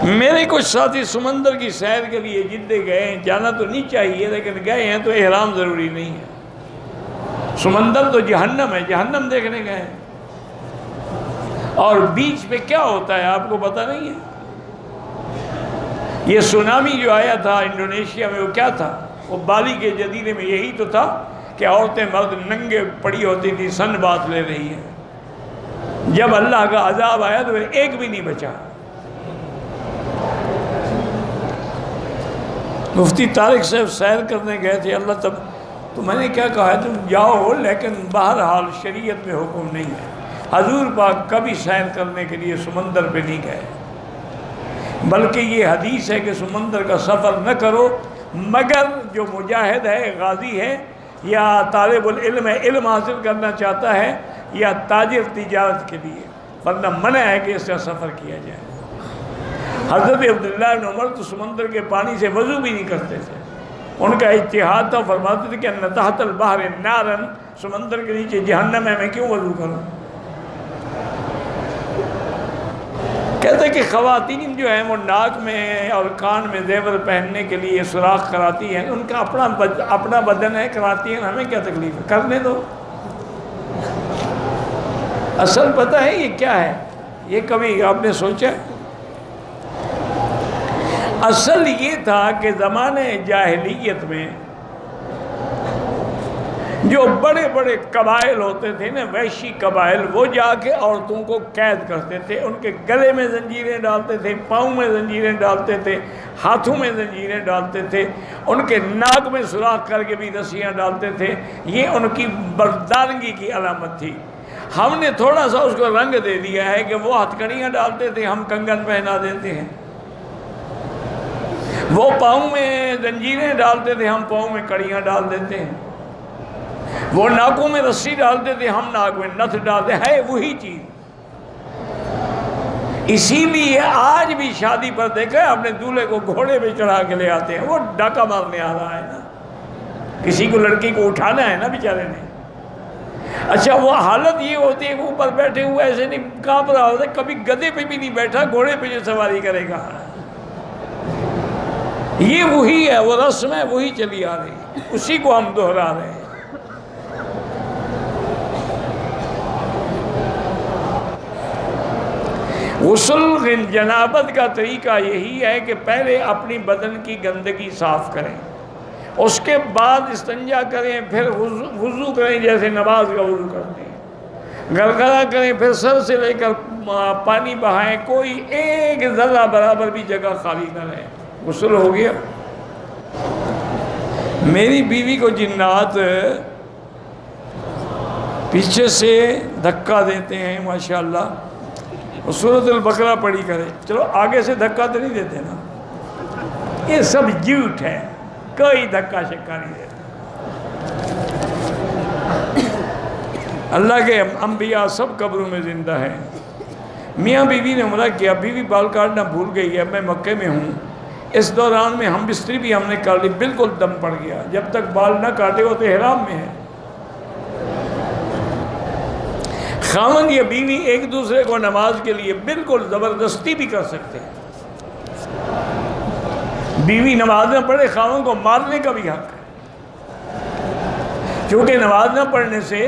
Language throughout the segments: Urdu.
میرے کچھ ساتھی سمندر کی سیر کے لیے جدہ گئے ہیں، جانا تو نہیں چاہیے لیکن گئے ہیں تو احرام ضروری نہیں ہے۔ سمندر تو جہنم ہے، جہنم دیکھنے گئے ہیں۔ اور بیچ پہ کیا ہوتا ہے آپ کو پتہ نہیں ہے؟ یہ سونامی جو آیا تھا انڈونیشیا میں، وہ کیا تھا؟ وہ بالی کے جزیرے میں یہی تو تھا کہ عورتیں مرد ننگے پڑی ہوتی تھی، سن بات لے رہی ہیں۔ جب اللہ کا عذاب آیا تو ایک بھی نہیں بچا۔ مفتی طارق صاحب سیر کرنے گئے تھے، اللہ تب تو میں نے کیا کہا ہے تم جاؤ لیکن بہرحال شریعت میں حکم نہیں ہے۔ حضور پاک کبھی سیر کرنے کے لیے سمندر پہ نہیں گئے، بلکہ یہ حدیث ہے کہ سمندر کا سفر نہ کرو مگر جو مجاہد ہے، غازی ہے، یا طالب العلم ہے، علم حاصل کرنا چاہتا ہے، یا تاجر تجارت کے لیے، ورنہ منع ہے کہ اس کا سفر کیا جائے۔ حضرت عبداللہ بن عمر تو سمندر کے پانی سے وضو بھی نہیں کرتے تھے، ان کا اجتہاد تھا، فرماتے تھے کہ ان تحت البحر نارن، سمندر کے نیچے جہنم ہے، میں کیوں وضو کروں؟ کہتے کہ خواتین جو ہیں وہ ناک میں اور کان میں زیور پہننے کے لیے سوراخ کراتی ہیں، ان کا اپنا بدن ہے، کراتی ہیں، ہمیں کیا تکلیف ہے، کرنے دو۔ اصل پتہ ہے یہ کیا ہے؟ یہ کبھی آپ نے سوچا؟ اصل یہ تھا کہ زمانے جاہلیت میں جو بڑے بڑے قبائل ہوتے تھے نا، وحشی قبائل، وہ جا کے عورتوں کو قید کرتے تھے، ان کے گلے میں زنجیریں ڈالتے تھے، پاؤں میں زنجیریں ڈالتے تھے، ہاتھوں میں زنجیریں ڈالتے تھے، ان کے ناک میں سوراخ کر کے بھی رسیاں ڈالتے تھے۔ یہ ان کی مردانگی کی علامت تھی۔ ہم نے تھوڑا سا اس کو رنگ دے دیا ہے کہ وہ ہتھکڑیاں ڈالتے تھے، ہم کنگن پہنا دیتے ہیں۔ وہ پاؤں میں زنجیریں ڈالتے تھے، ہم پاؤں میں کڑیاں ڈال دیتے ہیں۔ وہ ناکوں میں رسی ڈالتے تھے، ہم ناک میں نتھ ڈالتے ہیں، وہی چیز۔ اسی لیے آج بھی شادی پر دیکھا ہے اپنے دولہے کو گھوڑے پہ چڑھا کے لے آتے ہیں، وہ ڈاکہ مارنے آ رہا ہے نا، کسی کو لڑکی کو اٹھانا ہے نا بیچارے نے۔ اچھا وہ حالت یہ ہوتی ہے کہ اوپر بیٹھے ہوئے ایسے نہیں کانپ رہا ہوتا، کبھی گدھے پہ بھی نہیں بیٹھا، گھوڑے پہ جو سواری کرے گا۔ یہ وہی ہے، وہ رسم ہے، وہی چلی آ رہی ہے، اسی کو ہم دہرا رہے ہیں۔ غسل جنابت کا طریقہ یہی ہے کہ پہلے اپنی بدن کی گندگی صاف کریں، اس کے بعد استنجا کریں، پھر وضو کریں جیسے نماز کا وضو کرتے ہیں، گرگرہ کریں، پھر سر سے لے کر پانی بہائیں، کوئی ایک ذرہ برابر بھی جگہ خالی نہ رہے، غسل ہو گیا۔ میری بیوی کو جنات پیچھے سے دھکا دیتے ہیں، ماشاءاللہ، سورۃ البقرہ پڑھی کرے، چلو آگے سے دھکا تو نہیں دیتے نا، یہ سب جھوٹ ہے، کوئی دھکا شکا نہیں دیتا۔ اللہ کے انبیاء سب قبروں میں زندہ ہیں۔ میاں بیوی نے عمرہ کیا، بیوی بال کاٹنا بھول گئی ہے، میں مکے میں ہوں، اس دوران میں ہم بستری بھی ہم نے کر لی، بالکل دم پڑ گیا، جب تک بال نہ کاٹے وہ تو احرام میں ہے۔ خاوند یا بیوی ایک دوسرے کو نماز کے لیے بالکل زبردستی بھی کر سکتے ہیں، بیوی نماز نہ پڑھے خاوند کو مارنے کا بھی حق ہے، کیونکہ نماز نہ پڑھنے سے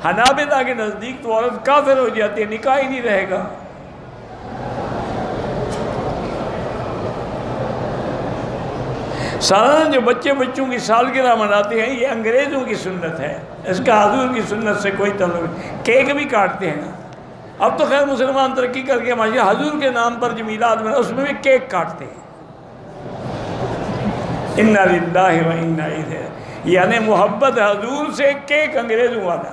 حنابلہ کے نزدیک تو عورت کافر ہو جاتی ہے، نکاح ہی نہیں رہے گا۔ سالانہ جو بچوں کی سالگرہ مناتے ہیں، یہ انگریزوں کی سنت ہے، اس کا حضور کی سنت سے کوئی تعلق نہیں۔ کیک بھی کاٹتے ہیں نا، اب تو خیر مسلمان ترقی کر کے ماشاءاللہ حضور کے نام پر جو میلاد میں اس میں بھی کیک کاٹتے ہیں۔ انا للہ و انا الیہ، یعنی محبت حضور سے کیک انگریزوں والا۔